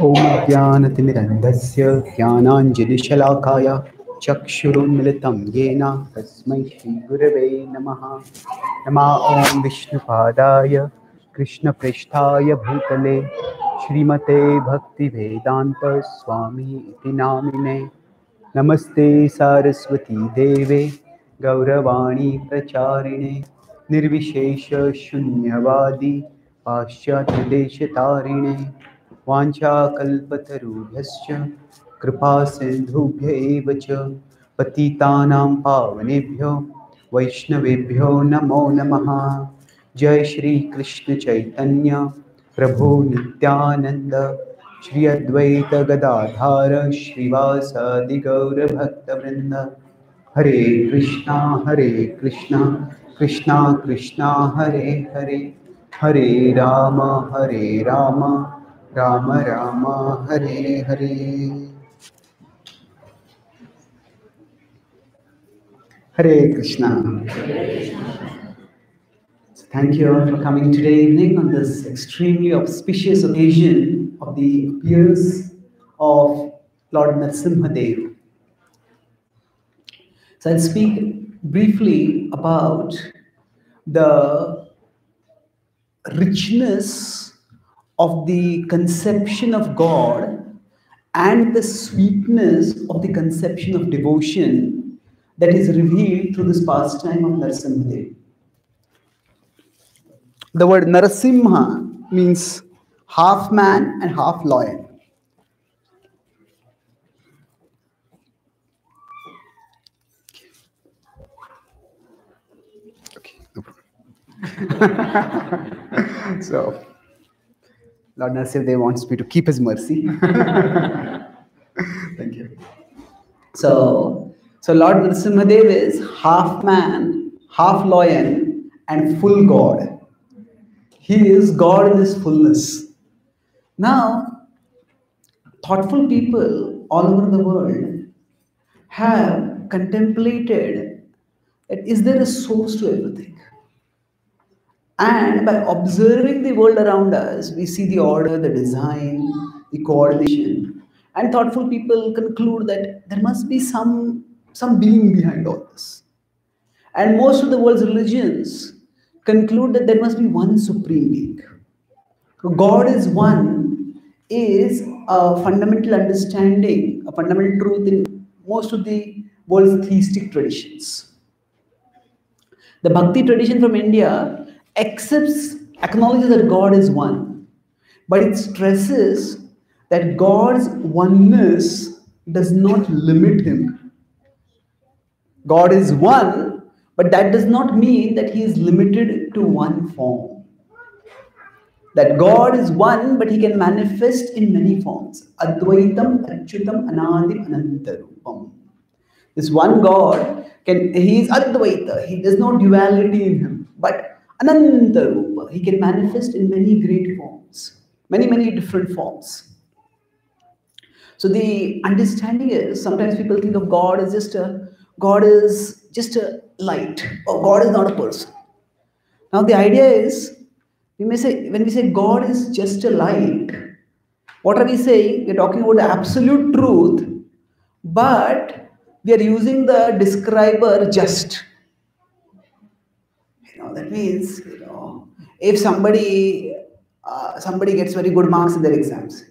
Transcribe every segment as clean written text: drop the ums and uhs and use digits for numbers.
Om Jnanatimirandhasya Jnananjalishalakaya Chakshurunmilitam Yena Tasmai Shri Gurave Namaha. Nama Om Vishnupadaya Krishna Prishtaya Bhutale Srimate Bhakti Vedanta Swami Iti Namine. Namaste Saraswati Deve Gauravani Pracharine Nirvishesha Shunyavadi Paschatya Deshatarine Vancha Kalpatarubhyascha Kripa Sindhubhya Evacha Patitanam Pavanebhyo Vaishnavebhyo Namo Namaha. Jai Shri Krishna Chaitanya Prabhu Nityananda Shri Advaita Gadadhara Shrivasadi Gaura Bhakta Vrinda. Hare Krishna Krishna Krishna Hare Hare Hare Rama Rama Rama Hare Hare. Hare Krishna. Thank you all for coming today evening on this extremely auspicious occasion of the appearance of Lord Narasimhadeva. So I'll speak briefly about the richness of the conception of God and the sweetness of the conception of devotion that is revealed through this pastime of Narasimhadeva. The word Narasimha means half man and half lion. Okay, no problem. So, Lord Narasimhadeva wants me to keep his mercy. Thank you. So Lord Narasimhadeva is half man, half lion, and full God. He is God in his fullness. Now, thoughtful people all over the world have contemplated that is there a source to everything? And by observing the world around us, we see the order, the design, the coordination. And thoughtful people conclude that there must be some being behind all this. And most of the world's religions conclude that there must be one supreme being. God is one is a fundamental understanding, a fundamental truth in most of the world's theistic traditions. The Bhakti tradition from India acknowledges that God is one, but it stresses that God's oneness does not limit him. God is one, but that does not mean that he is limited to one form. That God is one, but he can manifest in many forms. Advaitam, Achyutam, Anadim, Anantarupam. This one God, he is Advaita, he does not duality in him, but Anantarupa, he can manifest in many great forms, many different forms. So the understanding is, sometimes people think of God as just a light, or God is not a person. Now the idea is, when we say God is just a light, what are we saying? We're talking about the absolute truth, but we are using the describer just. That means, if somebody gets very good marks in their exams,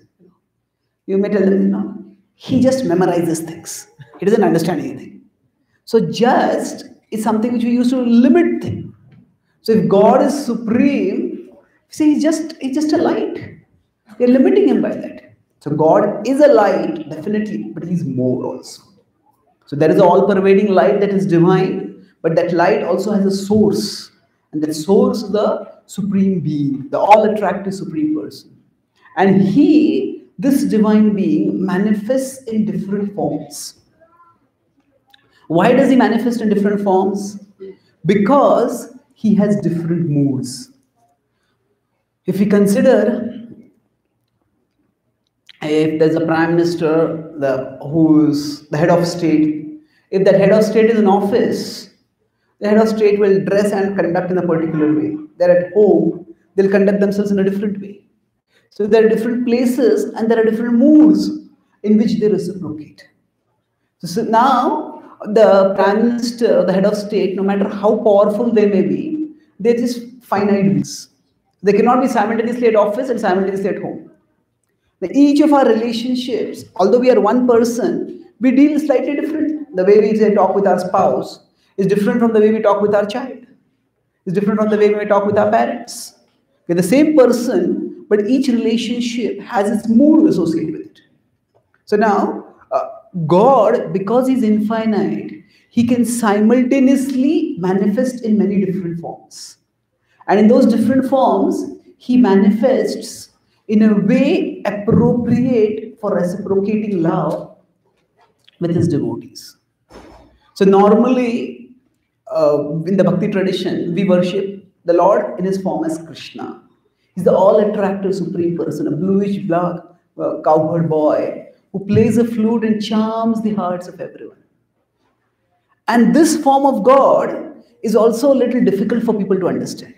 you may tell them, he just memorizes things. He doesn't understand anything. So just is something which we use to limit things. So if God is supreme, see, he's just a light. We are limiting him by that. So God is a light, definitely, but he's more also. So there is an all-pervading light that is divine, but that light also has a source. And that source is the supreme being, the all-attractive supreme person. And this divine being, manifests in different forms. Why does he manifest in different forms? Because he has different moods. If we consider, if there's a prime minister who's the head of state, if that head of state is in office, The head of state will dress and conduct in a particular way. They're at home, they'll conduct themselves in a different way. So there are different places and there are different moods in which they reciprocate. So now the prime minister, the head of state, no matter how powerful they may be, they're just finite beings. They cannot be simultaneously at office and simultaneously at home. Now, each of our relationships, although we are one person, we deal slightly different. The way we say talk with our spouse is different from the way we talk with our child. It's different from the way we talk with our parents. We're the same person, but each relationship has its mood associated with it. So now, God, because He's infinite, He can simultaneously manifest in many different forms. And in those different forms, He manifests in a way appropriate for reciprocating love with His devotees. So normally, in the Bhakti tradition, we worship the Lord in His form as Krishna. He's the all-attractive Supreme Person, a bluish black cowherd boy who plays a flute and charms the hearts of everyone. And this form of God is also a little difficult for people to understand.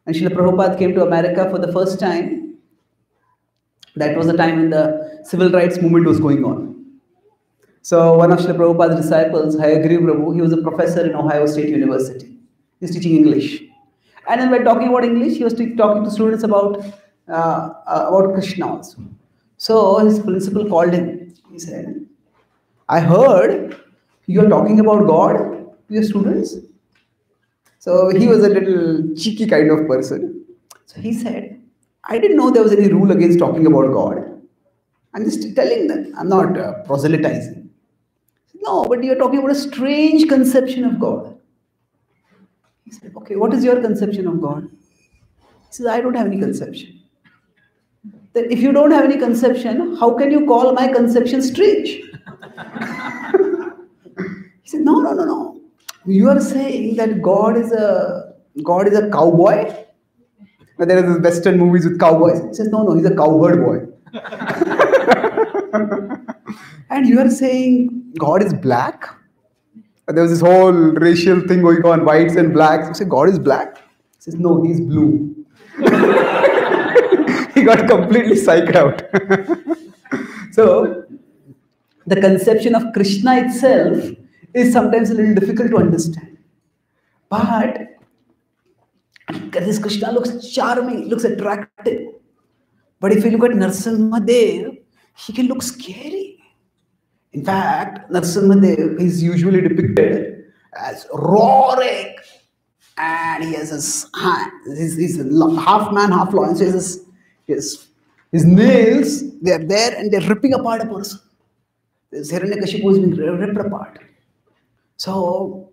And Srila Prabhupada came to America for the first time. That was the time when the civil rights movement was going on. So one of Srila Prabhupada's disciples, Hayagriva Prabhu, he was a professor in Ohio State University. He was teaching English. And then when talking about English, he was talking to students about Krishna also. So his principal called him. He said, I heard you are talking about God to your students. So he was a little cheeky kind of person. So he said, I didn't know there was any rule against talking about God. I'm just telling them, I'm not proselytizing. No, but you're talking about a strange conception of God. He said, okay, what is your conception of God? He says, I don't have any conception. Then if you don't have any conception, how can you call my conception strange? He said, no. You are saying that God is a cowboy? But there are these Western movies with cowboys. He says, no, he's a cowherd boy. And you are saying God is black? There was this whole racial thing going on, whites and blacks. You say God is black? He says, no, he's blue. He got completely psyched out. So, the conception of Krishna itself is sometimes a little difficult to understand. But this Krishna looks charming, looks attractive. But if you look at Narasimhadeva, he can look scary. In fact, Narasimhadeva is usually depicted as roaring, and he has his hand, he's half man, half lion. So his nails, they are there and they're ripping apart a person. This Hiranyakashipu is being ripped apart. So,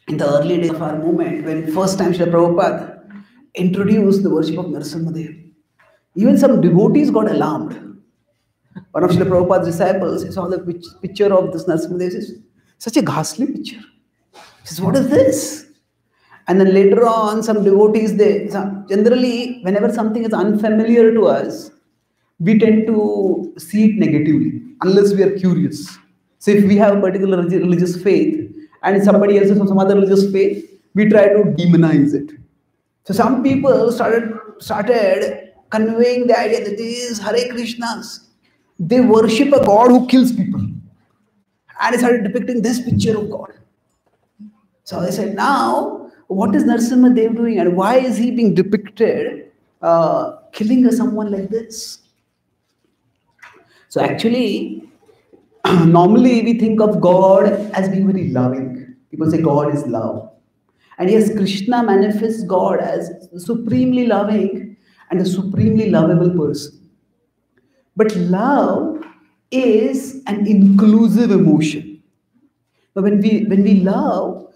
in the early days of our movement, when first time Srila Prabhupada introduced the worship of Narasimhadeva, even some devotees got alarmed. One of Srila Prabhupada's disciples, he saw the picture of this Narasimhadeva. He says, such a ghastly picture. He says, what is this? And then later on, some devotees, generally, whenever something is unfamiliar to us, we tend to see it negatively, unless we are curious. So if we have a particular religious faith, and somebody else is from some other religious faith, we try to demonize it. So some people started conveying the idea that these Hare Krishnas, they worship a God who kills people. And they started depicting this picture of God. So they said, now, what is Narasimhadeva doing and why is he being depicted killing someone like this? So actually, normally we think of God as being very loving. People say God is love. And yes, Krishna manifests God as the supremely loving and the supremely lovable person. But love is an inclusive emotion. But when we love,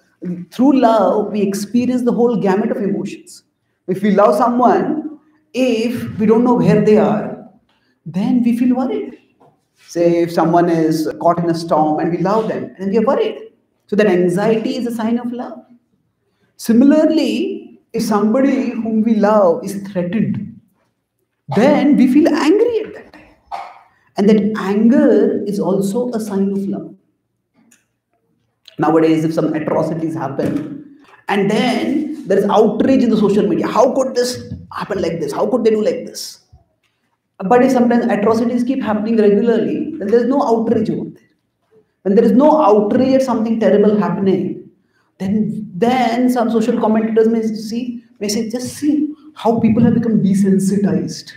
through love, we experience the whole gamut of emotions. If we love someone, if we don't know where they are, then we feel worried. Say if someone is caught in a storm and we love them, and we are worried. So that anxiety is a sign of love. Similarly, if somebody whom we love is threatened, then we feel angry at that time. And that anger is also a sign of love. Nowadays, if some atrocities happen, and then there is outrage in the social media. How could this happen like this? How could they do like this? But if sometimes atrocities keep happening regularly, then there is no outrage over there. When there is no outrage at something terrible happening, then some social commentators may say, just see how people have become desensitized.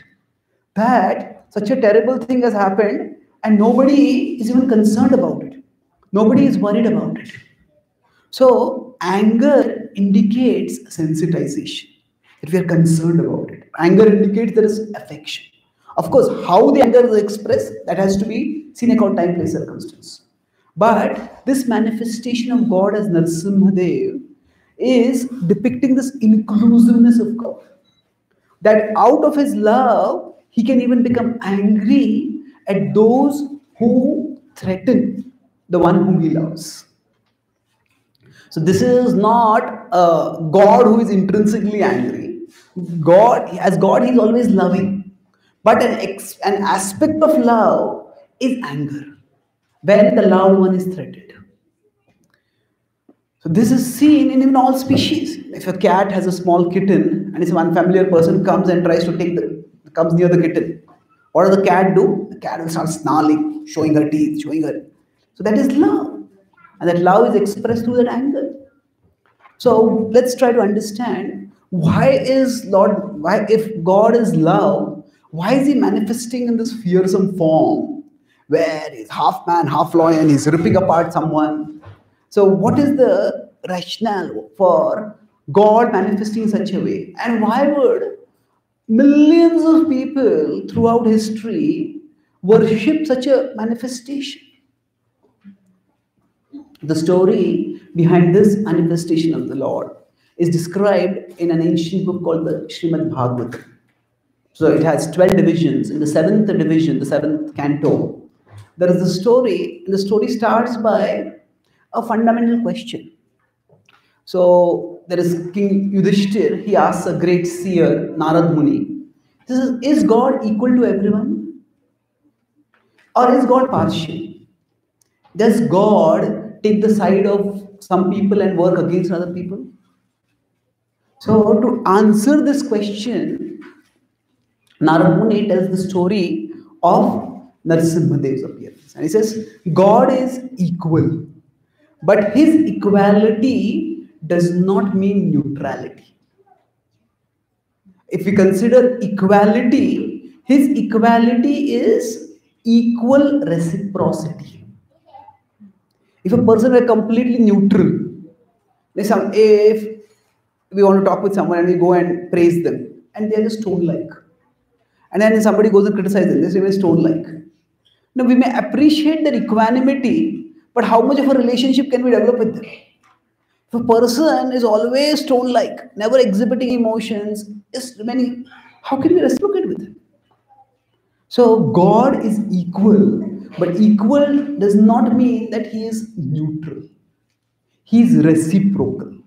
That such a terrible thing has happened and nobody is even concerned about it. Nobody is worried about it. So anger indicates sensitization, that we are concerned about it. Anger indicates there is affection. Of course, how the anger is expressed, that has to be seen according to time, place, circumstance. But this manifestation of God as Narasimhadeva is depicting this inclusiveness of God. That out of his love, he can even become angry at those who threaten the one whom he loves. So this is not a God who is intrinsically angry. As God, he is always loving. But an aspect of love is anger, when the loved one is threatened. So this is seen in all species. If a cat has a small kitten and some unfamiliar person comes and tries to comes near the kitten, what does the cat do? The cat will start snarling, showing her teeth, showing her. So that is love. And that love is expressed through that anger. So let's try to understand if God is love, why is he manifesting in this fearsome form where he's half man, half lion, he's ripping apart someone? So what is the rationale for God manifesting in such a way? And why would millions of people throughout history worship such a manifestation? The story behind this manifestation of the Lord is described in an ancient book called the Srimad Bhagavatam. So it has 12 divisions. In the 7th division, the 7th canto, there is the story. The story starts by a fundamental question. So there is King Yudhishthir. He asks a great seer, Narad Muni, is God equal to everyone? Or is God partial? Does God take the side of some people and work against other people? So to answer this question, Narad Muni tells the story of Narasimhadeva's appearance. And he says, God is equal, but his equality does not mean neutrality. If we consider equality, his equality is equal reciprocity. If a person were completely neutral, if we want to talk with someone and we go and praise them, and they are just stone-like, and then somebody goes and criticizes them, they say stone-like. Now we may appreciate their equanimity, but how much of a relationship can we develop with them? If a person is always stone-like, never exhibiting emotions, just remaining, how can we reciprocate with him? So God is equal, but equal does not mean that he is neutral. He is reciprocal.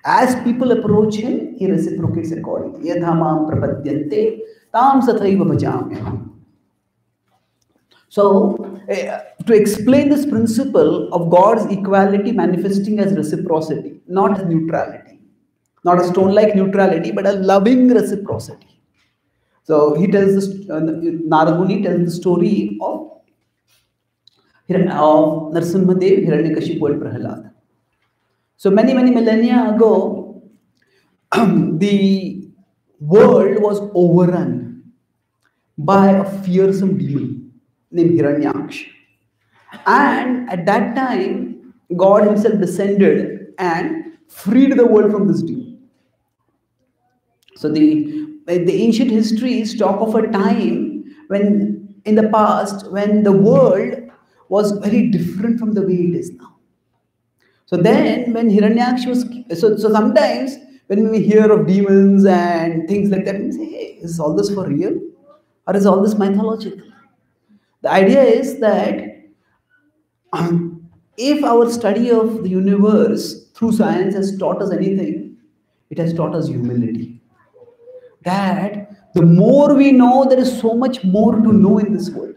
As people approach him, he reciprocates accordingly. Yadhamam prapadyante tam sathaiva bhajamyaham. So, to explain this principle of God's equality manifesting as reciprocity, not as neutrality, not a stone-like neutrality, but a loving reciprocity. So he tells this, Narad Muni tells the story of Narasimhadeva, Hiranyakashipu and Prahlada. So many millennia ago, the world was overrun by a fearsome demon named Hiranyaksha. And at that time, God himself descended and freed the world from this demon. So the ancient histories talk of a time when, in the past, when the world was very different from the way it is now. So then, when Hiranyaksha was, so sometimes when we hear of demons and things like that, we say, hey, is all this for real? Or is all this mythological? The idea is that if our study of the universe through science has taught us anything, it has taught us humility. That the more we know, there is so much more to know in this world.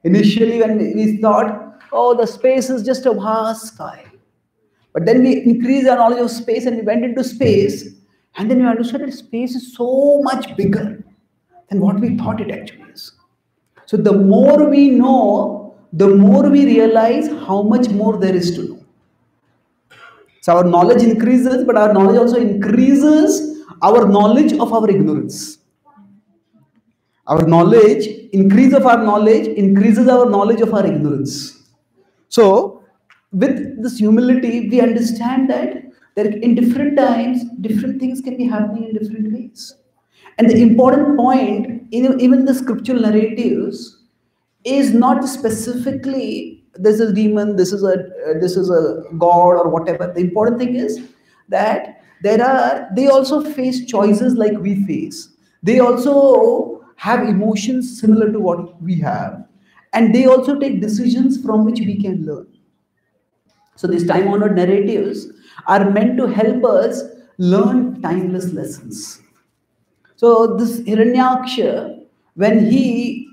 Initially, when we thought, oh, the space is just a vast sky. But then we increased our knowledge of space and we went into space, and then we understood that space is so much bigger than what we thought it actually is. So the more we know, the more we realize how much more there is to know. So our knowledge increases, but our knowledge also increases our knowledge of our ignorance. Our knowledge, increase of our knowledge, increases our knowledge of our ignorance. So with this humility, we understand that in different times, different things can be happening in different ways. And the important point in even the scriptural narratives is not specifically this is demon, this is a god or whatever. The important thing is that they also face choices like we face. They also have emotions similar to what we have, and they also take decisions from which we can learn. So these time-honored narratives are meant to help us learn timeless lessons. So this Hiranyaksha, when he,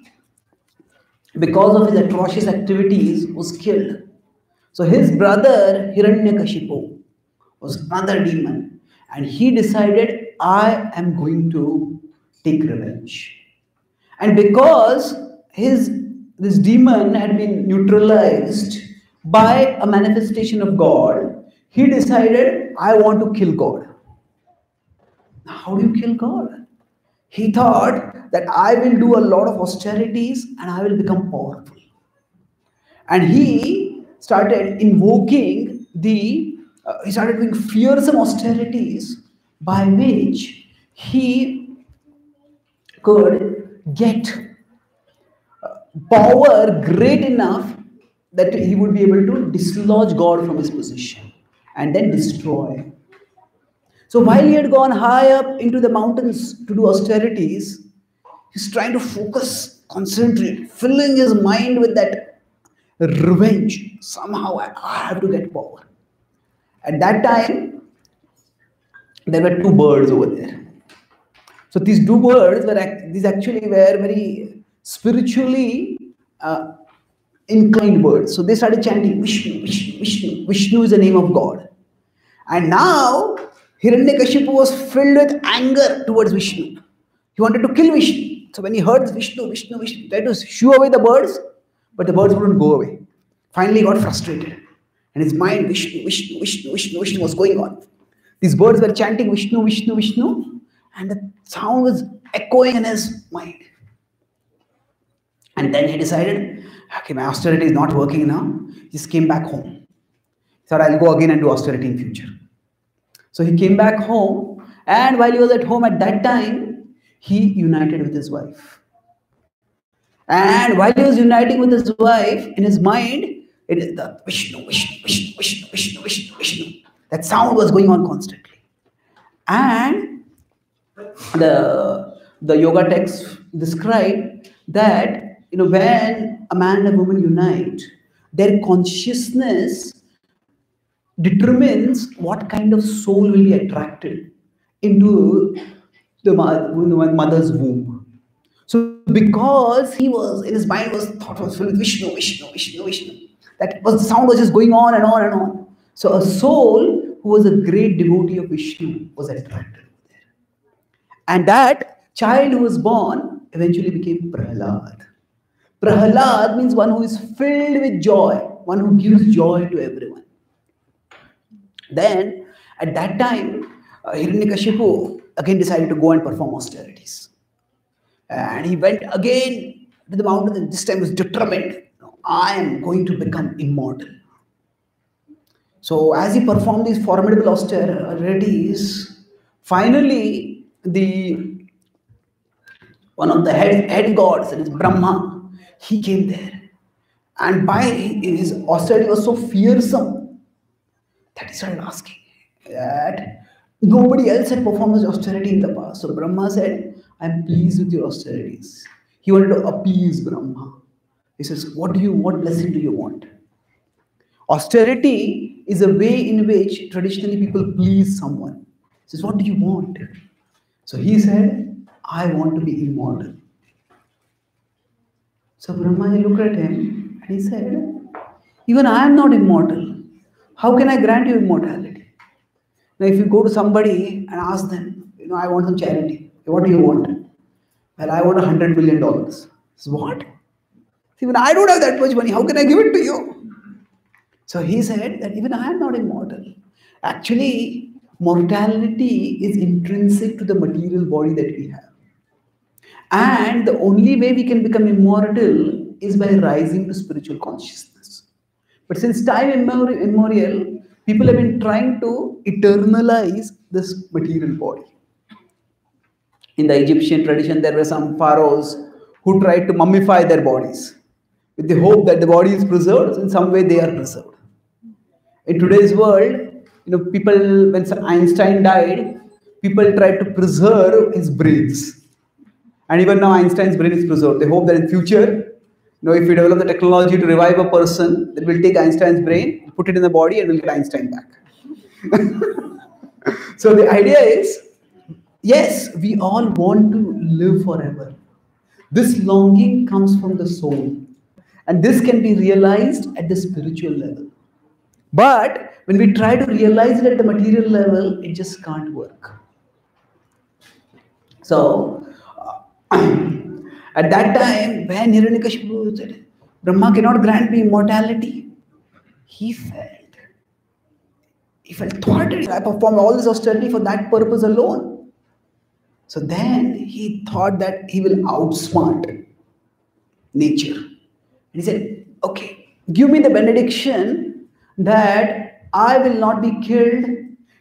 because of his atrocious activities, was killed. So his brother Hiranyakashipu was another demon, and he decided, I am going to take revenge. And because this demon had been neutralized by a manifestation of God, he decided, I want to kill God. How do you kill God? He thought that I will do a lot of austerities and I will become powerful. And he started invoking he started doing fearsome austerities by which he could get power great enough that he would be able to dislodge God from his position and then destroy. So while he had gone high up into the mountains to do austerities, he's trying to focus, concentrate, filling his mind with that revenge. Somehow I have to get power. At that time, there were two birds over there. So these two birds actually were very spiritually inclined birds. So they started chanting Vishnu, Vishnu, Vishnu. Vishnu is the name of God. And now Hiranyakashipu was filled with anger towards Vishnu. He wanted to kill Vishnu. So when he heard Vishnu, Vishnu, Vishnu, he tried to shoo away the birds, but the birds wouldn't go away. Finally, he got frustrated. And his mind, Vishnu, Vishnu, Vishnu, Vishnu, Vishnu was going on. These birds were chanting Vishnu, Vishnu, Vishnu, and the sound was echoing in his mind. And then he decided, okay, my austerity is not working now. He just came back home. He thought, I'll go again and do austerity in future. So he came back home, and while he was at home at that time, he united with his wife. And while he was uniting with his wife, in his mind, it is the Vishnu, Vishnu, Vishnu, Vishnu, Vishnu, Vishnu, Vishnu. That sound was going on constantly. And the yoga texts describe that when a man and a woman unite, their consciousness determines what kind of soul will be attracted into the mother's womb. So because he was in his mind thought was filled with Vishnu, Vishnu, Vishnu, Vishnu. The sound was just going on and on and on. So a soul who was a great devotee of Vishnu was attracted there. And that child who was born eventually became Prahlad. Prahlad means one who is filled with joy, one who gives joy to everyone. Then, at that time, Hiranyakashipu again decided to go and perform austerities. And he went again to the mountain, and this time was determined, I am going to become immortal. So as he performed these formidable austerities, finally one of the head gods, that is Brahma, he came there. And by his austerity was so fearsome that he started asking that nobody else had performed this austerity in the past. So Brahma said, I am pleased with your austerities. He wanted to appease Brahma. He says, what blessing do you want? Austerity is a way in which traditionally people please someone. He says, what do you want? So he said, I want to be immortal. So Brahma looked at him and he said, even I am not immortal. How can I grant you immortality? Now, if you go to somebody and ask them, I want some charity. What do you want? Well, I want $100 million. So what? See, when I don't have that much money, how can I give it to you? So he said that even I am not immortal. Actually, mortality is intrinsic to the material body that we have. And the only way we can become immortal is by rising to spiritual consciousness. But since time immemorial, people have been trying to eternalize this material body. In the Egyptian tradition, there were some pharaohs who tried to mummify their bodies with the hope that the body is preserved. In some way, they are preserved. In today's world, people, when Einstein died, people tried to preserve his brains. And even now, Einstein's brain is preserved. They hope that in future, if we develop the technology to revive a person, then we'll take Einstein's brain, put it in the body, and we'll get Einstein back. So the idea is, yes, we all want to live forever. This longing comes from the soul. And this can be realized at the spiritual level. But when we try to realize it at the material level, it just can't work. So, at that time, when Hiranyakashipu said, Brahma cannot grant me immortality, he felt thwarted. I performed all this austerity for that purpose alone. So then he thought that he will outsmart nature. And he said, okay, give me the benediction that I will not be killed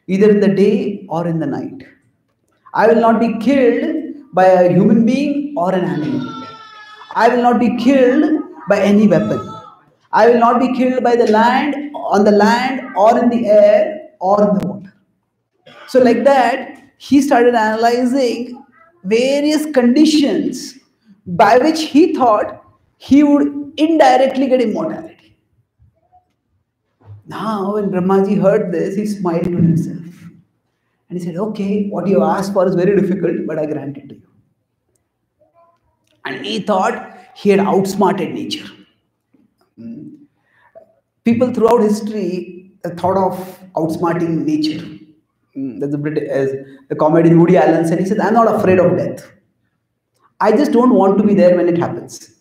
either in the day or in the night. I will not be killed by a human being or an animal. I will not be killed by any weapon. I will not be killed by the land, on the land or in the air or in the water. So like that, he started analyzing various conditions by which he thought he would indirectly get immortality. Now, when Brahmaji heard this, he smiled to himself. And he said, okay, what you asked for is very difficult, but I grant it to you. And he thought he had outsmarted nature. People throughout history thought of outsmarting nature. There's the comedian Woody Allen said, he said, I'm not afraid of death. I just don't want to be there when it happens.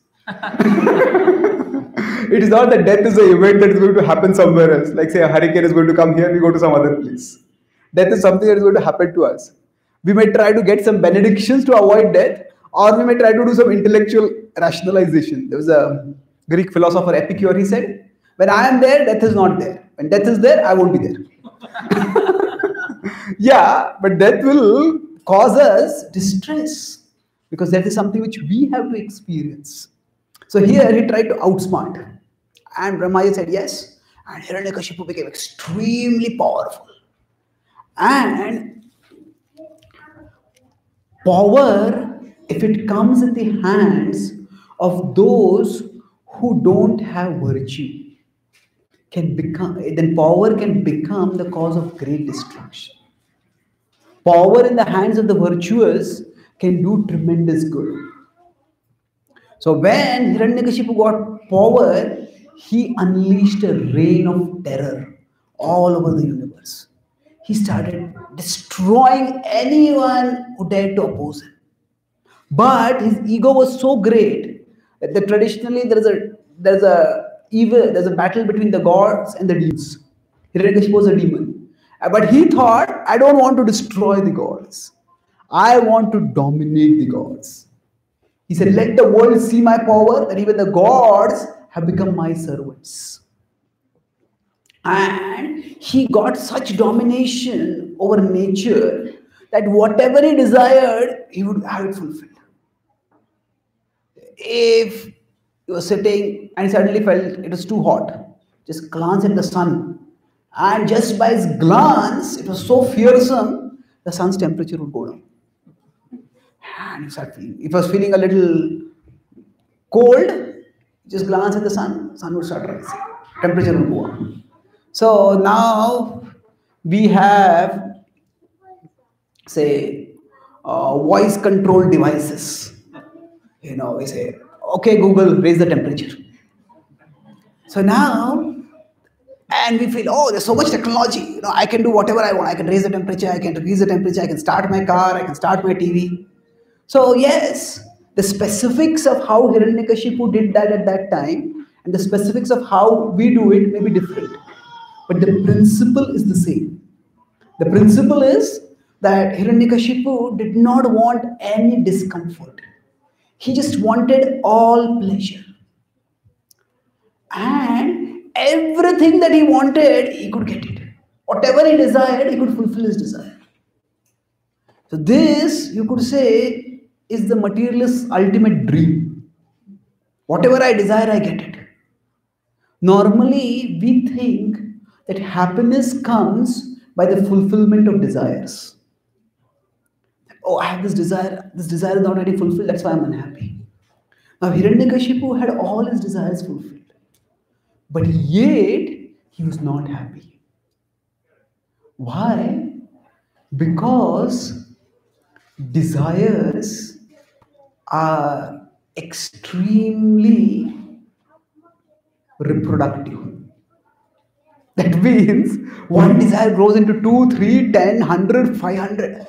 It is not that death is an event that is going to happen somewhere else. Like say a hurricane is going to come here, we go to some other place. Death is something that is going to happen to us. We may try to get some benedictions to avoid death, or we may try to do some intellectual rationalization. There was a Greek philosopher, Epicure, he said, when I am there, death is not there. When death is there, I won't be there. Yeah, but death will cause us distress because that is something which we have to experience. So here he tried to outsmart. And Brahmaji said yes. And Hiranyakashipu became extremely powerful. And power, if it comes in the hands of those who don't have virtue, then power can become the cause of great destruction. Power in the hands of the virtuous can do tremendous good. So when Hiranyakashipu got power, he unleashed a reign of terror all over the universe. He started destroying anyone who dared to oppose him. But his ego was so great that traditionally there's a battle between the gods and the demons. Hiranyakashipu was a demon. But he thought, I don't want to destroy the gods. I want to dominate the gods. He said, let the world see my power, that even the gods have become my servants. And he got such domination over nature that whatever he desired, he would have it fulfilled. If he was sitting and suddenly felt it was too hot, just glance at the sun. And just by his glance, it was so fearsome, the sun's temperature would go down. And he started feeling, if he was feeling a little cold, just glance at the sun would start rising. Temperature would go up. So now we have, say, voice control devices. We say, okay, Google, raise the temperature. So now, And we feel, oh, there's so much technology. I can do whatever I want. I can raise the temperature, I can decrease the temperature, I can start my car, I can start my TV. So yes, the specifics of how Hiranyakashipu did that at that time and the specifics of how we do it may be different. But the principle is the same. The principle is that Hiranyakashipu did not want any discomfort. He just wanted all pleasure. And everything that he wanted, he could get it. Whatever he desired, he could fulfill his desire. So this, you could say, is the materialist's ultimate dream. Whatever I desire, I get it. Normally, we think that happiness comes by the fulfillment of desires. Oh, I have this desire is not already fulfilled, that's why I'm unhappy. Now, Hiranyakashipu had all his desires fulfilled. But yet, he was not happy. Why? Because desires are extremely reproductive. That means one desire grows into 2, 3, 10, 100, 500.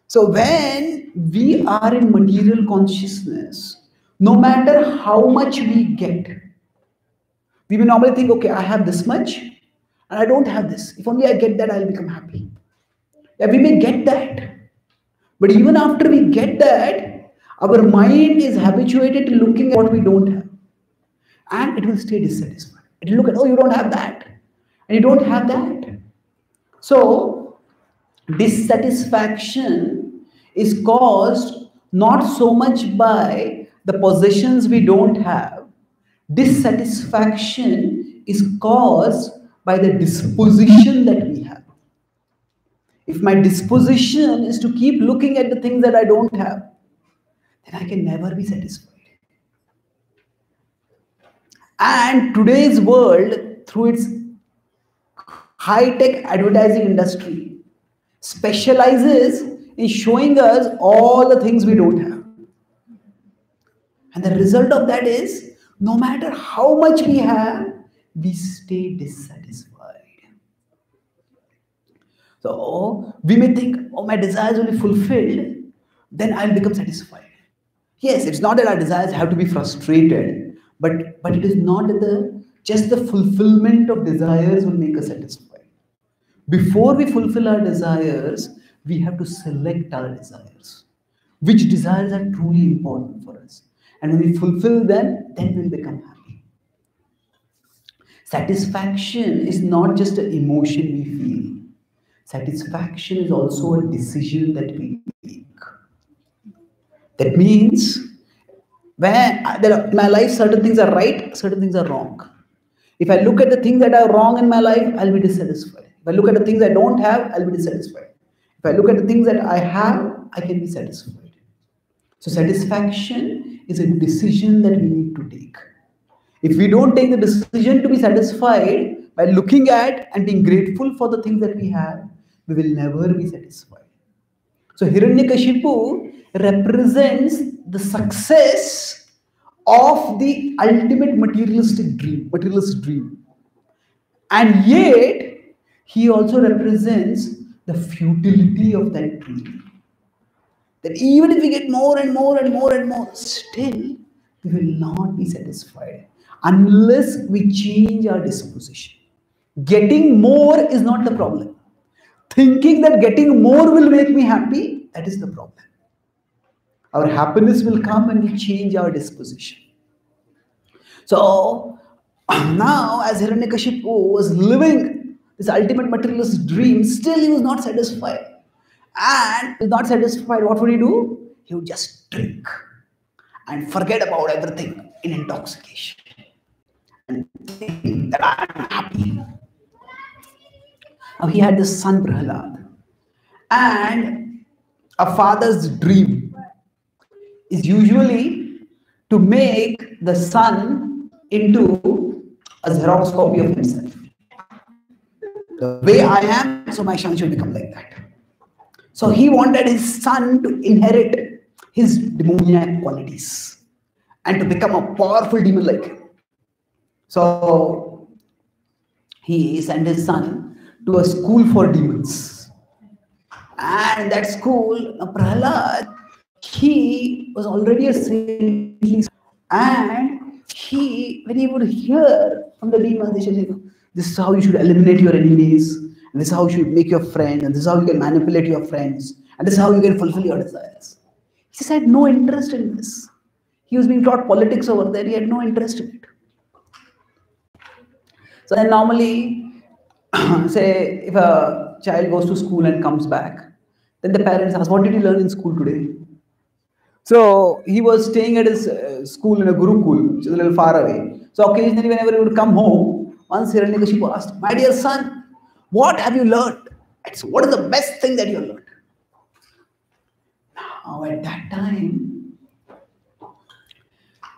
So when we are in material consciousness, no matter how much we get, we will normally think, okay, I have this much and I don't have this. If only I get that, I'll become happy. Yeah, we may get that. But even after we get that, our mind is habituated to looking at what we don't have. And it will stay dissatisfied. It will look at, oh, you don't have that. And you don't have that. So, dissatisfaction is caused not so much by the possessions we don't have. Dissatisfaction is caused by the disposition that we have. If my disposition is to keep looking at the things that I don't have, then I can never be satisfied. And today's world, through its high-tech advertising industry, specializes in showing us all the things we don't have. And the result of that is, no matter how much we have, we stay dissatisfied. So we may think, oh, my desires will be fulfilled, then I'll become satisfied. Yes, it's not that our desires have to be frustrated, but it is not that just the fulfillment of desires will make us satisfied. Before we fulfill our desires, we have to select our desires. Which desires are truly important for us? And when we fulfill them, then we'll become happy. Satisfaction is not just an emotion we feel. Satisfaction is also a decision that we make. That means, when in my life certain things are right, certain things are wrong. If I look at the things that are wrong in my life, I'll be dissatisfied. If I look at the things I don't have, I'll be dissatisfied. If I look at the things that I have, I can be satisfied. So satisfaction is a decision that we need to take. If we don't take the decision to be satisfied by looking at and being grateful for the things that we have, we will never be satisfied. So Hiranyakashipu represents the success of the ultimate materialist dream. And yet, he also represents the futility of that dream. That even if we get more and more and more and more, still we will not be satisfied unless we change our disposition. Getting more is not the problem. Thinking that getting more will make me happy, that is the problem. Our happiness will come when we change our disposition. So now, as Hiranyakashipu was living this ultimate materialist dream, still he was not satisfied. And he was not satisfied, what would he do? He would just drink and forget about everything in intoxication and think that I am happy. Now he had this son Prahlada, and a father's dream is usually to make the son into a Xerox copy of himself. The way I am, so my son should become like that. So he wanted his son to inherit his demoniac qualities and to become a powerful demon like him. So he sent his son to a school for demons. And in that school, Prahlad, he was already a saintly, and when he would hear from the demons, they should say, this is how you should eliminate your enemies, and this is how you should make your friends, and this is how you can manipulate your friends, and this is how you can fulfill your desires. He just had no interest in this. He was being taught politics over there, he had no interest in it. So then normally, say if a child goes to school and comes back, then the parents ask, what did you learn in school today? So he was staying at his school in a Gurukul, which is a little far away. So occasionally whenever he would come home, once Hiranyakashipu asked, my dear son, what have you learned? What is the best thing that you have learned? Now at that time,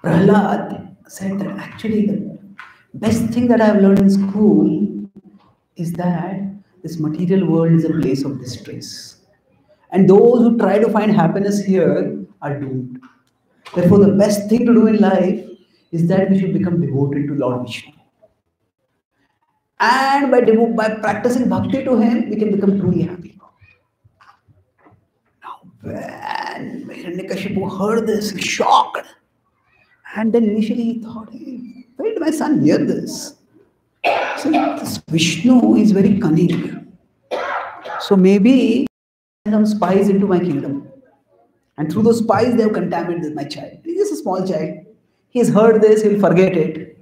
Prahlad said that actually the best thing that I have learned in school is that this material world is a place of distress. And those who try to find happiness here are doomed. Therefore, the best thing to do in life is that we should become devoted to Lord Vishnu. And by practicing bhakti to him, we can become truly happy. Now, when Hiranyakashipu heard this, he was shocked. And then initially he thought, hey, where did my son hear this? So this Vishnu is very cunning. So maybe some spies into my kingdom. And through those spies, they have contaminated my child. He's just a small child. He has heard this, he will forget it.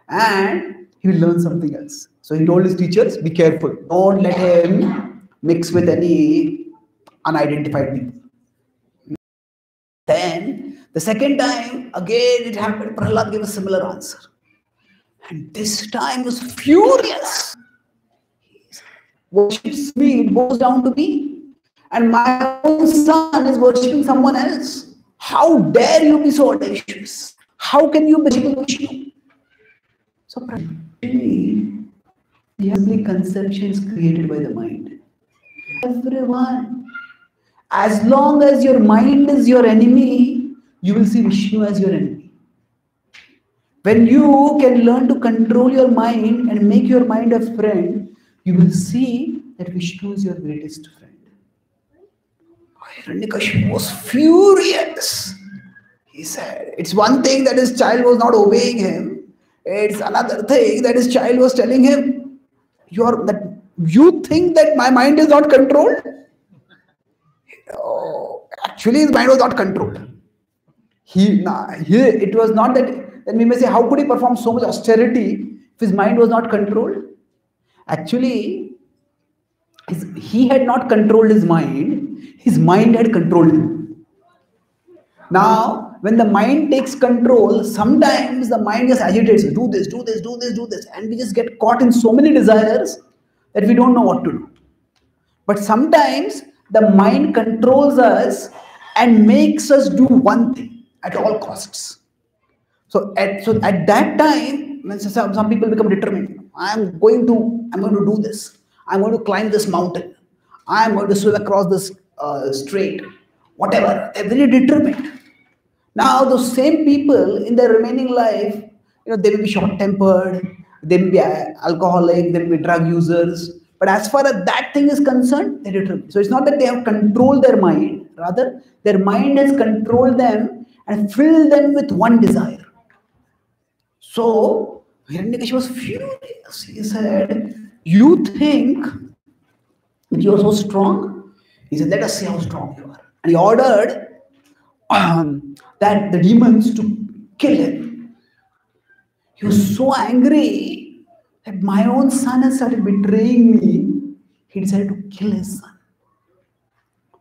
And he will learn something else. So he told his teachers, be careful. Don't let him mix with any unidentified people. Then, the second time, again it happened, Prahlad gave a similar answer. And this time he was furious. He worships me, it goes down to me. And my own son is worshipping someone else. How dare you be so audacious? How can you worship Vishnu? So practically, the simply conceptions created by the mind. Everyone. As long as your mind is your enemy, you will see Vishnu as your enemy. When you can learn to control your mind and make your mind a friend, you will see that Vishnu is your greatest friend. Hiranyakashipu was furious. He said, it's one thing that his child was not obeying him. It's another thing that his child was telling him, you think that my mind is not controlled? Oh, actually, his mind was not controlled. It was not that, then we may say, how could he perform so much austerity if his mind was not controlled? Actually, he had not controlled his mind had controlled him. Now, when the mind takes control, sometimes the mind just agitates, do this, do this, do this, do this, and we just get caught in so many desires that we don't know what to do. But sometimes the mind controls us and makes us do one thing at all costs. So at that time, when some people become determined, I'm going to do this. I'm going to climb this mountain. I'm going to swim across this strait. Whatever. They're very determined. Now, those same people in their remaining life, they may be short-tempered, they may be alcoholic, they may be drug users. But as far as that thing is concerned, they're determined. So it's not that they have controlled their mind. Rather, their mind has controlled them and filled them with one desire. So, Hiranyakashipu was furious. He said, you think that you are so strong? He said, let us see how strong you are. And he ordered that the demons to kill him. He was so angry that my own son has started betraying me. He decided to kill his son.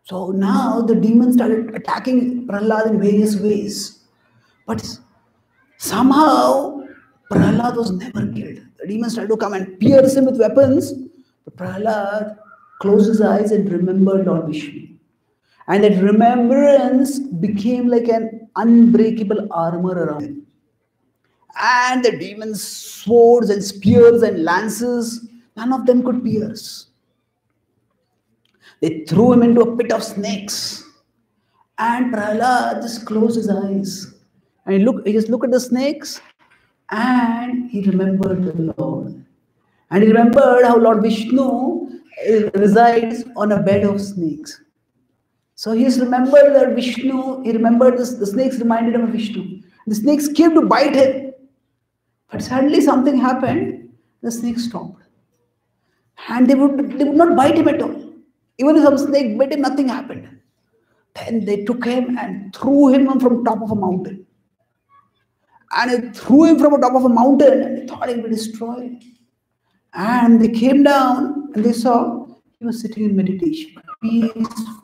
So now the demons started attacking Prahlad in various ways. But somehow Prahlad was never killed. The demons tried to come and pierce him with weapons. But Prahlad closed his eyes and remembered Lord Vishnu. And that remembrance became like an unbreakable armor around him. And the demons' swords and spears and lances, none of them could pierce. They threw him into a pit of snakes. And Prahlad just closed his eyes. And he just looked at the snakes and he remembered the Lord. And he remembered how Lord Vishnu resides on a bed of snakes. So he just remembered that Vishnu, he remembered this, the snakes reminded him of Vishnu. The snakes came to bite him. But suddenly something happened, the snakes stopped. And they would not bite him at all. Even if some snake bit him, nothing happened. Then they took him and threw him from top of a mountain. And they threw him from the top of a mountain and they thought he would be destroyed. And they came down and they saw he was sitting in meditation. Peaceful.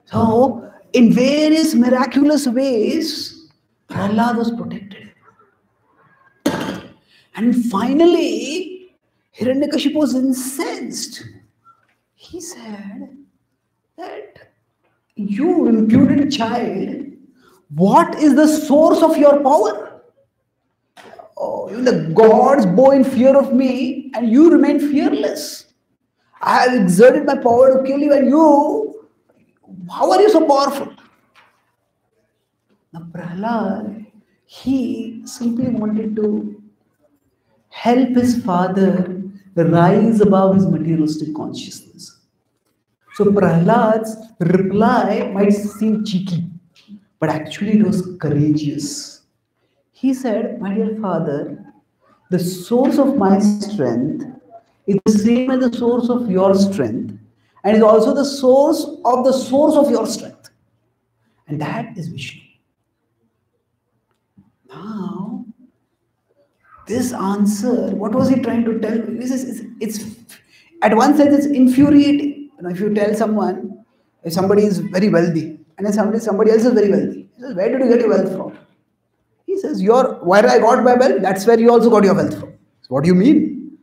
So, in various miraculous ways, Prahlad was protected. And finally, Hiranyakashipu was incensed. He said that, you impudent child, what is the source of your power? Oh, even the gods bow in fear of me and you remain fearless. I have exerted my power to kill you and you, how are you so powerful? Now Prahlad, he simply wanted to help his father rise above his materialistic consciousness. So Prahlad's reply might seem cheeky, but actually it was courageous. He said, my dear father, the source of my strength is the same as the source of your strength, and is also the source of your strength. And that is Vishnu. Now, this answer, what was he trying to tell me? It's at one sense it's infuriating. If you tell someone, if somebody is very wealthy, and then somebody else is very wealthy, he says, where did you get your wealth from? He says, where I got my wealth, that's where you also got your wealth from. So what do you mean?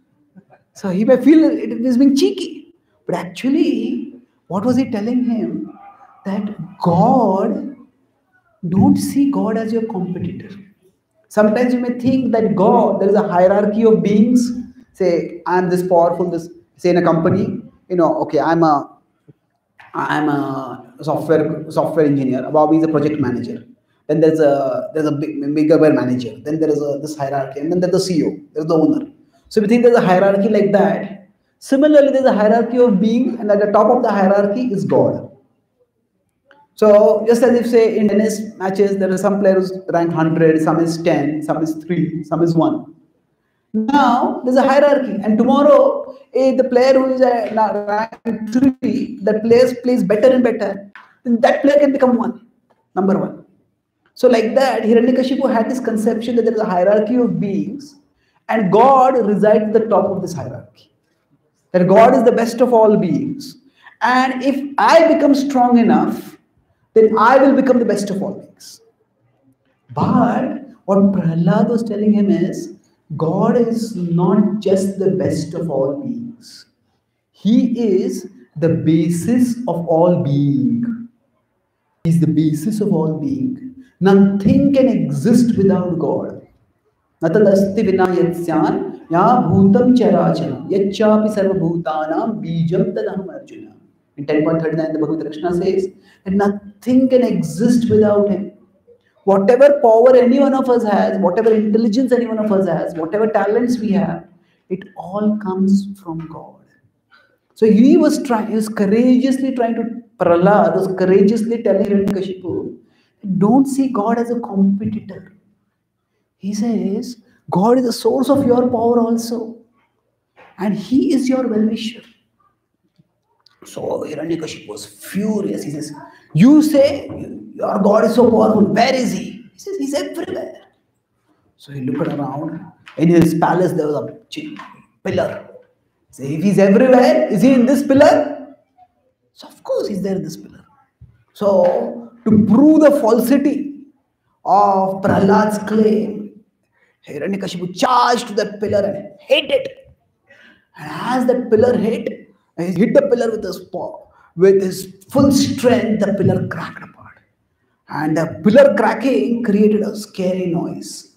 So he may feel it is being cheeky. But actually, what was he telling him? That God, don't see God as your competitor. Sometimes you may think that God, there is a hierarchy of beings. Say, I am this powerful, say in a company, okay, I'm a software engineer. Above me is a project manager. Then there's a bigger manager. Then there is this hierarchy, and then there's the CEO. There's the owner. So we think there's a hierarchy like that. Similarly, there's a hierarchy of beings, and at the top of the hierarchy is God. So just as if say in tennis matches, there are some players rank 100, some is 10, some is 3, some is 1. Now there's a hierarchy, and tomorrow the player who is rank 3, that plays better and better, then that player can become number 1. So like that, Hiranyakashipu had this conception that there is a hierarchy of beings, and God resides at the top of this hierarchy. That God is the best of all beings, and if I become strong enough, then I will become the best of all beings. But what Prahlad was telling him is, God is not just the best of all beings. He is the basis of all being. He is the basis of all being. Nothing can exist without God. Natadasti vina yatsyan ya bhutam charachanam yachapi sarva bhutanam bijam tadaham arjuna. In 10.39, the Bhagavad Krishna says that nothing can exist without him. Whatever power any one of us has, whatever intelligence any one of us has, whatever talents we have, it all comes from God. So he was courageously trying to, Prahlad was courageously telling Hiranyakashipu, don't see God as a competitor. He says, God is the source of your power also. And he is your well-wisher. So Hiranyakashipu was furious. He says, you say your God is so powerful. Where is he? He says, he's everywhere. So he looked around. In his palace, there was a pillar. So if he's everywhere, is he in this pillar? So of course he's there in this pillar. So to prove the falsity of Prahlad's claim, Hiranyakashipu charged to that pillar and hit it. And as that pillar hit the pillar with his paw. With his full strength, the pillar cracked apart. And the pillar cracking created a scary noise.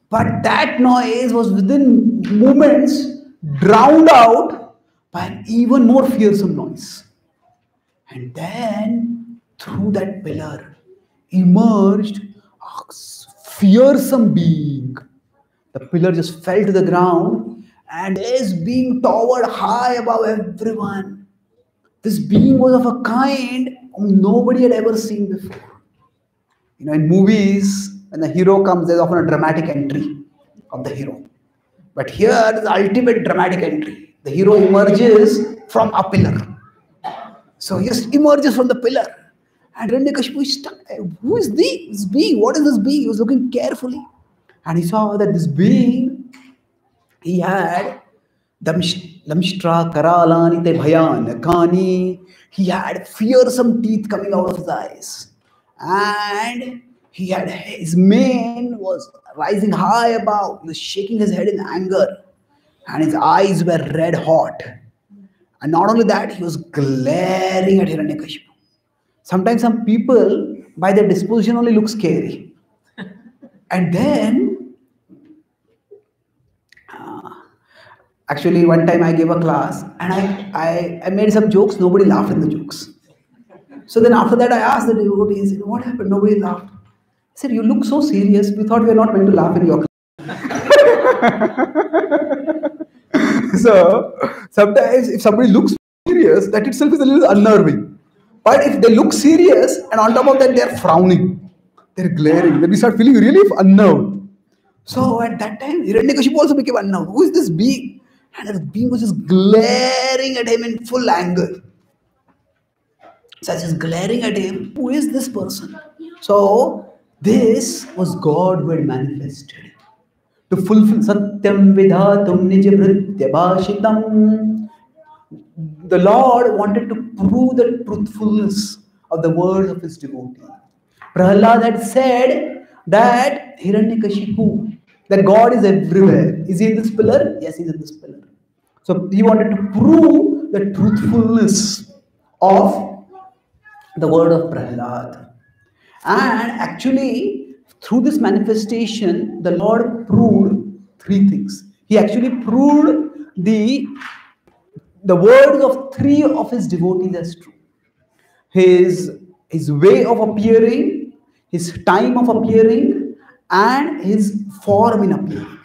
But that noise was within moments drowned out by an even more fearsome noise. And then through that pillar emerged a fearsome being. The pillar just fell to the ground and this being towered high above everyone. This being was of a kind nobody had ever seen before. In movies, when the hero comes, there's often a dramatic entry of the hero. But here, the ultimate dramatic entry. The hero emerges from a pillar. So he just emerges from the pillar. And Hiranyakashipu is stuck. Who is this being? What is this being? He was looking carefully. And he saw that this being, he had Lamshtra Karalani Te Bhayan Kani. He had fearsome teeth coming out of his eyes. And he had his mane was rising high above. He was shaking his head in anger. And his eyes were red hot. And not only that, he was glaring at Hiranyakashipu. Sometimes some people, by their disposition, only look scary. And then, actually, one time I gave a class and I made some jokes. Nobody laughed in the jokes. So then after that, I asked the devotees, what happened? Nobody laughed. I said, you look so serious. We thought we were not meant to laugh in your class. So sometimes if somebody looks serious, that itself is a little unnerving. But if they look serious and on top of that they're frowning, they're glaring, then we start feeling really unnerved. So at that time, Hiranyakashipu also became unnerved. Who is this being? And the being was just glaring at him in full anger. So I was just glaring at him. Who is this person? So this was God who had manifested to fulfill Satyam Vidhatum Nijavritya Bhashitam. The Lord wanted to prove the truthfulness of the words of his devotee. Prahlada had said that Hiranyakashipu, that God is everywhere. Is he in this pillar? Yes, he is in this pillar. So he wanted to prove the truthfulness of the word of Prahlada. And actually, through this manifestation, the Lord proved three things. He actually proved the words of three of his devotees as true. His way of appearing, his time of appearing, and his form in appearing.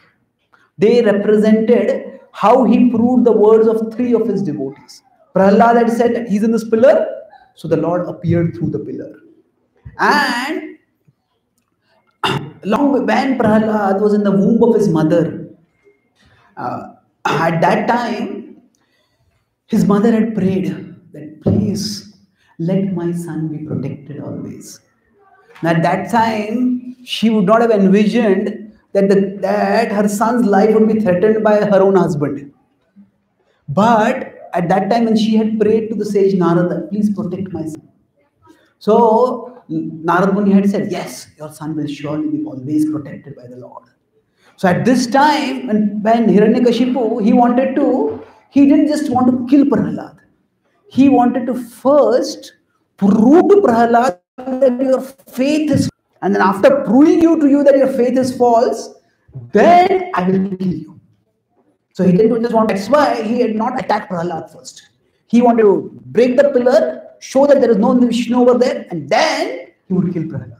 They represented how he proved the words of three of his devotees. Prahlada had said that he's in this pillar, so the Lord appeared through the pillar. And long when Prahlada was in the womb of his mother, at that time, his mother had prayed that please let my son be protected always. And at that time, she would not have envisioned that her son's life would be threatened by her own husband. But at that time, when she had prayed to the sage Narada, please protect my son. So Narada Muni had said, yes, your son will surely be always protected by the Lord. So at this time, when Hiranyakashipu, he didn't just want to kill Prahlada. He wanted to first prove to Prahlada that your faith is, and then after proving to you that your faith is false, then I will kill you. So he didn't just want, that's why he had not attacked Prahlada first. He wanted to break the pillar, show that there is no Vishnu over there, and then he would kill Prahlada.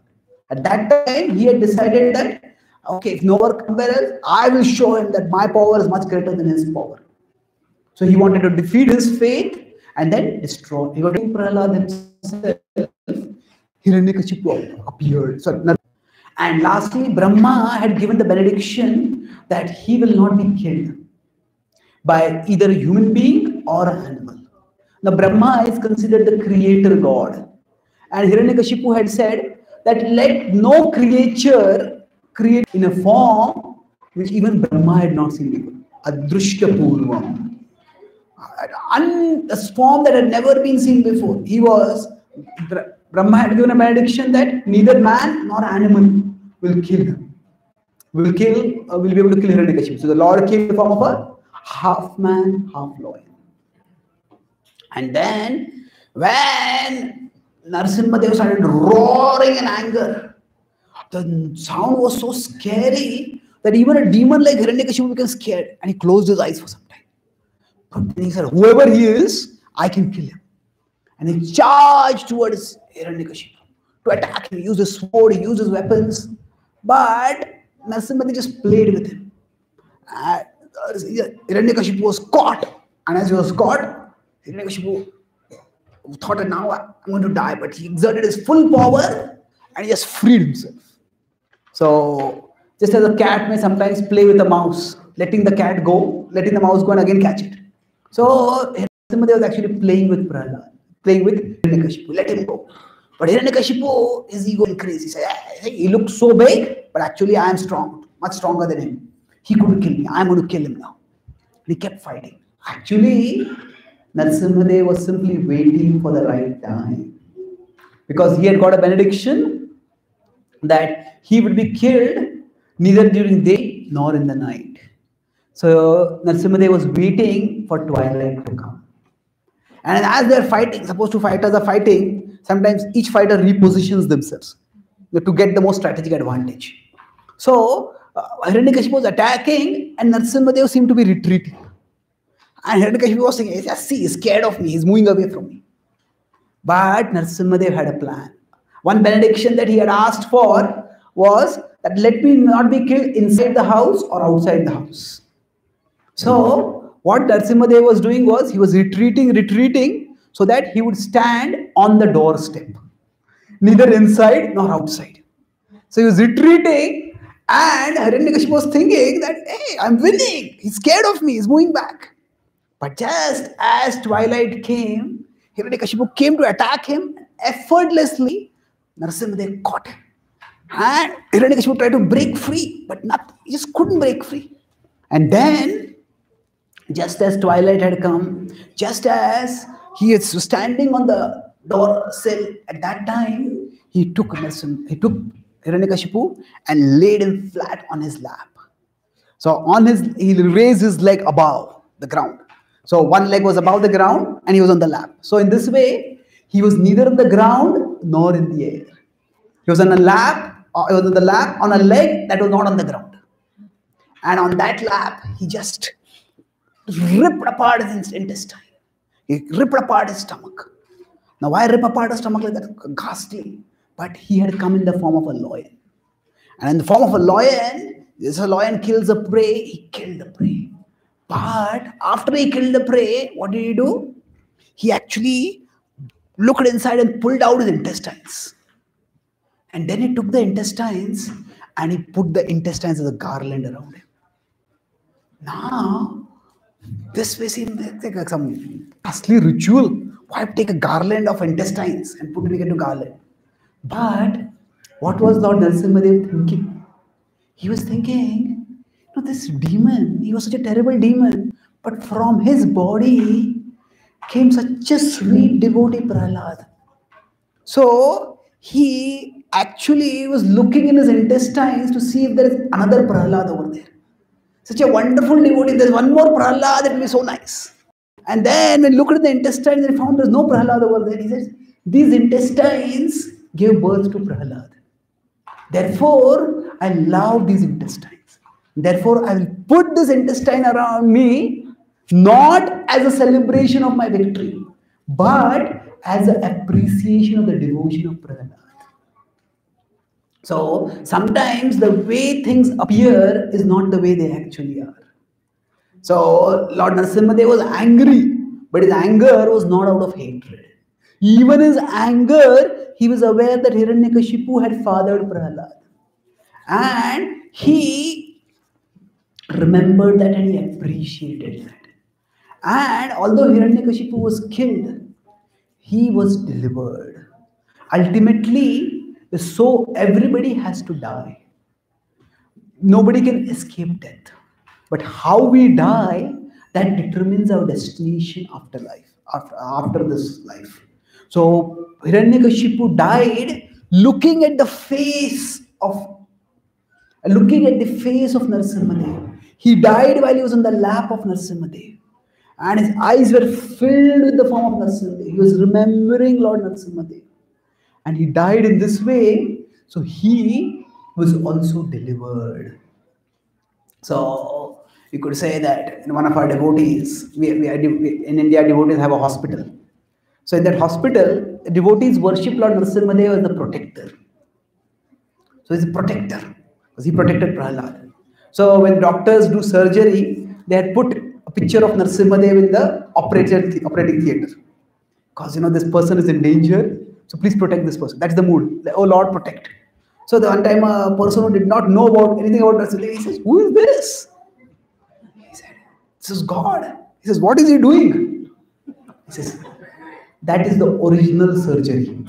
At that time, he had decided that, okay, if no one comes else, I will show him that my power is much greater than his power. So he wanted to defeat his faith and then destroy. He got Prahlada himself. Hiranyakashipu appeared. And lastly, Brahma had given the benediction that he will not be killed by either a human being or an animal. Now, Brahma is considered the creator God. And Hiranyakashipu had said that let no creature create in a form which even Brahma had not seen before. Adrushya Purvam. A form that had never been seen before. Brahma had given a benediction that neither man nor animal will kill him. Will be able to kill Hiranyakashipu. So the Lord came in the form of a half man, half lion. And then when Narasimhadeva started roaring in anger, the sound was so scary that even a demon like Hiranyakashipu became scared and he closed his eyes for some time. But then he said, whoever he is, I can kill him. And he charged towards Hiranyakashipu to attack him. He used his sword, he used his weapons. But Narasimhadeva just played with him. Hiranyakashipu was caught. And as he was caught, Hiranyakashipu thought that now I'm going to die. But he exerted his full power and he just freed himself. So, just as a cat may sometimes play with a mouse, letting the cat go, letting the mouse go and again catch it. So, Narasimhadeva was actually playing with Prahlada, playing with Hiranyakashipu, let him go. But Hiranyakashipu, his ego increased. He said, he looked so big, but actually I am strong, much stronger than him. He couldn't kill me. I'm going to kill him now. And he kept fighting. Actually, Narasimhadeva was simply waiting for the right time. Because he had got a benediction that he would be killed neither during day nor in the night. So Narasimhadeva was waiting for twilight to come. And as they're fighting, suppose two fighters are fighting, sometimes each fighter repositions themselves to get the most strategic advantage. So Hiranyakashipu was attacking and Narasimhadeva seemed to be retreating. And Hiranyakashipu was saying, yes, see, he's scared of me, he's moving away from me. But Narasimhadeva had a plan. One benediction that he had asked for was that let me not be killed inside the house or outside the house. So what Narasimhadeva was doing was he was retreating so that he would stand on the doorstep, neither inside nor outside. So he was retreating and Hiranyakashipu was thinking that, hey, I'm winning. He's scared of me. He's moving back. But just as twilight came, Hiranyakashipu came to attack him effortlessly. Narasimhadeva caught him. And Hiranyakashipu tried to break free, but he just couldn't break free. And then, just as twilight had come, just as he was standing on the door sill at that time, he took Hiranyakashipu and laid him flat on his lap. So he raised his leg above the ground. So one leg was above the ground and he was on the lap. So in this way, he was neither on the ground nor in the air. He was on a lap, on a leg that was not on the ground. And on that lap, he just ripped apart his intestine. He ripped apart his stomach. Now, why rip apart a stomach like that? Ghastly. But he had come in the form of a lion. And in the form of a lion, this lion kills a prey, he killed the prey. But after he killed the prey, what did he do? He actually looked inside and pulled out his intestines. And then he took the intestines and he put the intestines as a garland around him. Now, this may seem like some ghastly ritual. Why take a garland of intestines and put it into garland? But what was Lord Narasimhadeva thinking? He was thinking, this demon, he was such a terrible demon, but from his body came such a sweet devotee Prahlada. So he actually was looking in his intestines to see if there is another Prahlada over there. Such a wonderful devotee, there's one more Prahlada, that will be so nice. And then when he looked at the intestines and found there's no Prahlada over there, he says, these intestines gave birth to Prahlada. Therefore, I love these intestines. Therefore, I will put this intestine around me, not as a celebration of my victory, but as an appreciation of the devotion of Prahlada. So, sometimes the way things appear is not the way they actually are. So, Lord Narasimhadeva was angry, but his anger was not out of hatred. Even his anger, he was aware that Hiranyakashipu had fathered Prahlada. And he remembered that and he appreciated that. And although Hiranyakashipu was killed, he was delivered. Ultimately, so everybody has to die. Nobody can escape death. But how we die, that determines our destination after life, after this life. So Hiranyakashipu died looking at the face of Narasimhadeva. He died while he was on the lap of Narasimhadeva. And his eyes were filled with the form of Narasimhadeva. He was remembering Lord Narasimhadeva. And he died in this way, so he was also delivered. So you could say that in one of our devotees, in India, devotees have a hospital. So in that hospital, devotees worship Lord Narasimhadeva as the protector. So he's a protector, because he protected Prahlada. So when doctors do surgery, they had put a picture of Narasimhadeva in the operating theater. Because this person is in danger, so please protect this person. That's the mood. Like, oh Lord, protect. So the one time a person who did not know about anything about Narasimhadeva, he says, who is this? He said, this is God. He says, what is he doing? He says, that is the original surgery.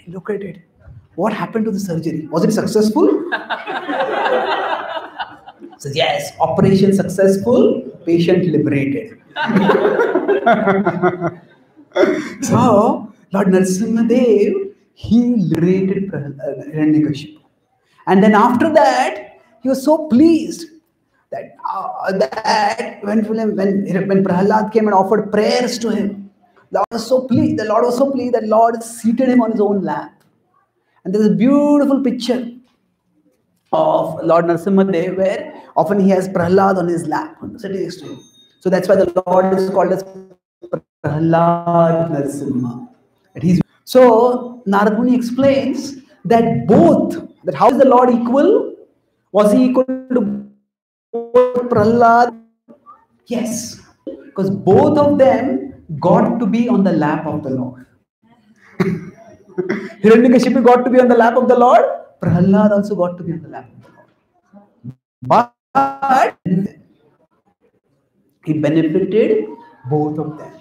Look at it. What happened to the surgery? Was it successful? So yes, operation successful, patient liberated. So Lord Narasimhadev, he liberated Hiranyakashipu. And then after that, he was so pleased that when Prahlad came and offered prayers to him, Lord was so pleased. The Lord was so pleased that Lord seated him on his own lap. And there's a beautiful picture of Lord Narasimhadev where often he has Prahlad on his lap, sitting next to him. So that's why the Lord is called as Prahlad Narasimha. So Narad Muni explains that that how is the Lord equal? Was he equal to Prahlad? Yes, because both of them got to be on the lap of the Lord. Hiranyakashipu got to be on the lap of the Lord. Prahlad also got to be on the lap of the Lord. But he benefited both of them.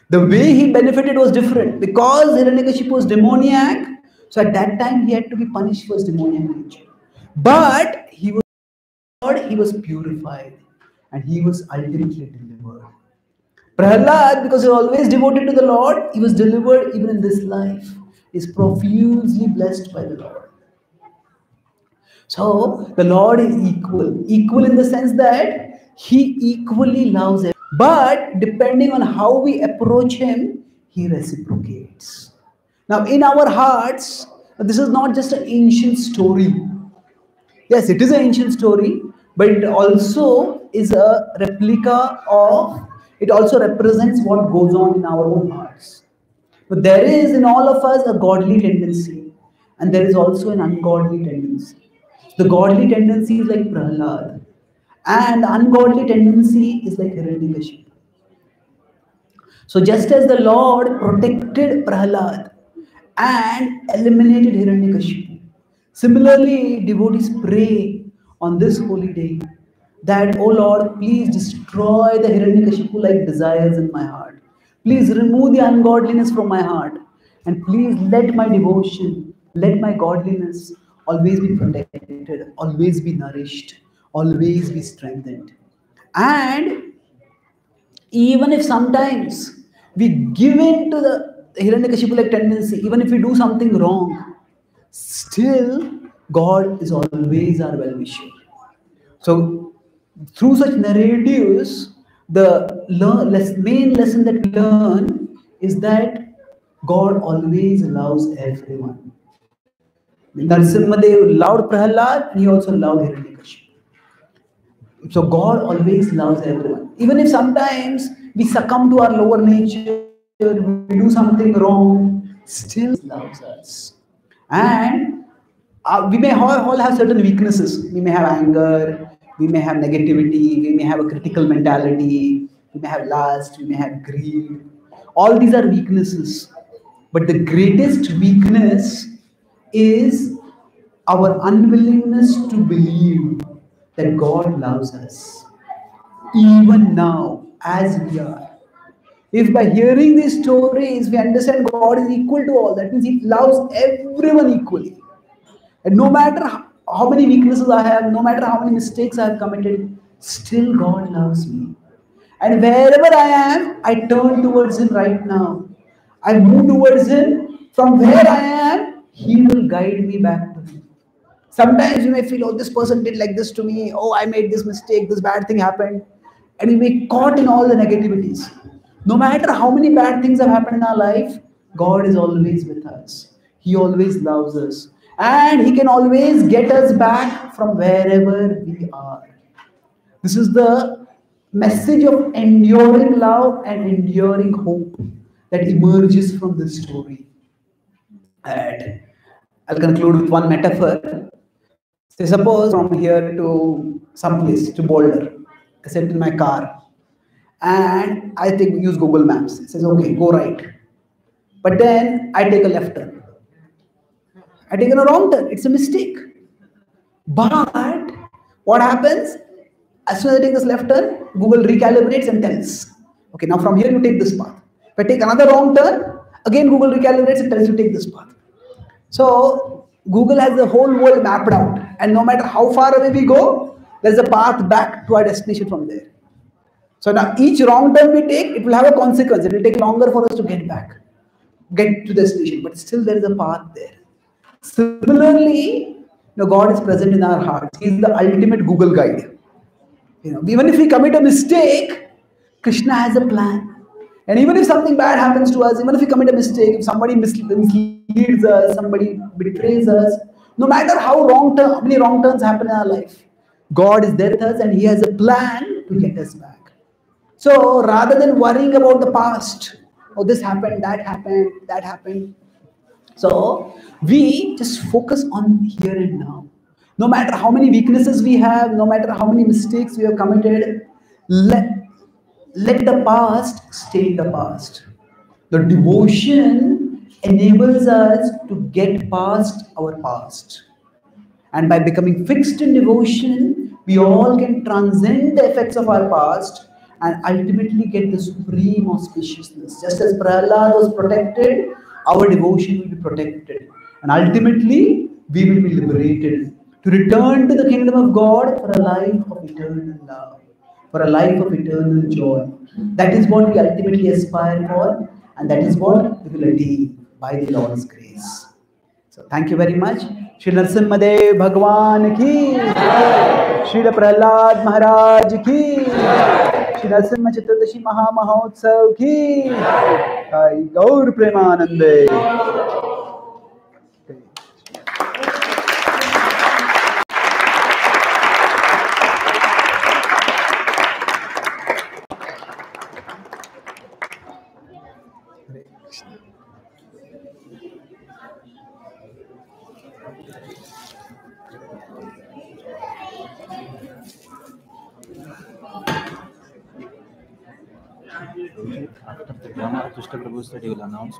The way he benefited was different. Because Hiranyakashipu was demoniac, so at that time he had to be punished for his demoniac nature. But he was purified and he was ultimately delivered. Prahlad, because he was always devoted to the Lord, he was delivered even in this life. He is profusely blessed by the Lord. So the Lord is equal in the sense that he equally loves everyone. But depending on how we approach him, he reciprocates. Now in our hearts, this is not just an ancient story. Yes, it is an ancient story, but it also is a replica of, it also represents what goes on in our own hearts. But there is in all of us a godly tendency, and there is also an ungodly tendency. The godly tendency is like Prahlad, and the ungodly tendency is like Hiranyakashipu. So just as the Lord protected Prahlad and eliminated Hiranyakashipu, similarly devotees pray on this holy day that, oh Lord, please destroy the Hiranyakashipu-like desires in my heart. Please remove the ungodliness from my heart. And please let my devotion, let my godliness always be protected, always be nourished, always be strengthened. And even if sometimes we give in to the Hiranyakashipu-like tendency, even if we do something wrong, still God is always our well-wisher. So through such narratives, the main lesson that we learn is that God always loves everyone. Narasimhadev loved Prahlad, and he also loved Hiranyakashipu. So God always loves everyone. Even if sometimes we succumb to our lower nature, we do something wrong, still He loves us. And we may all have certain weaknesses. We may have anger, we may have negativity, we may have a critical mentality, we may have lust, we may have greed. All these are weaknesses. But the greatest weakness is our unwillingness to believe that God loves us, even now, as we are. If by hearing these stories we understand God is equal to all, that means He loves everyone equally. And no matter how many weaknesses I have, no matter how many mistakes I have committed, still God loves me. And wherever I am, I turn towards Him right now. I move towards Him. From where I am, He will guide me back to Him. Sometimes you may feel, oh, this person did like this to me. Oh, I made this mistake. This bad thing happened. And we may be caught in all the negativities. No matter how many bad things have happened in our life, God is always with us. He always loves us. And He can always get us back from wherever we are. This is the message of enduring love and enduring hope that emerges from this story. And I'll conclude with one metaphor. So suppose from here to some place, to Boulder, I sit in my car and I use Google Maps. It says, okay, go right. But then I take a left turn. I taken a wrong turn. It's a mistake. But what happens? As soon as I take this left turn, Google recalibrates and tells, okay, now from here you take this path. If I take another wrong turn, again Google recalibrates and tells you take this path. So Google has the whole world mapped out, and no matter how far away we go, there's a path back to our destination from there. So now each wrong turn we take, it will have a consequence. It will take longer for us to get to the destination, but still there is a path there. Similarly, God is present in our hearts. He is the ultimate Google guide. Even if we commit a mistake, Krishna has a plan. And even if something bad happens to us, even if we commit a mistake, if somebody misleads us, somebody betrays us, no matter how many wrong turns happen in our life, God is there with us and He has a plan to get us back. So rather than worrying about the past, oh, this happened, that happened, that happened. So we just focus on here and now. No matter how many weaknesses we have, no matter how many mistakes we have committed, let the past stay in the past. The devotion enables us to get past our past. And by becoming fixed in devotion, we all can transcend the effects of our past and ultimately get the supreme auspiciousness. Just as Prahlada was protected, our devotion will be protected. And ultimately, we will be liberated to return to the kingdom of God for a life of eternal love, for a life of eternal joy. That is what we ultimately aspire for, and that is what we will attain by the Lord's grace. So thank you very much. Shri Narasimhadeva Bhagwan ki, Shri Prahlad Maharaj ki, Shri Narasimha Chaturdashi Maha Mahotsav ki, Gaur Premanande. After the drama, Krishna Prabhu said he will announce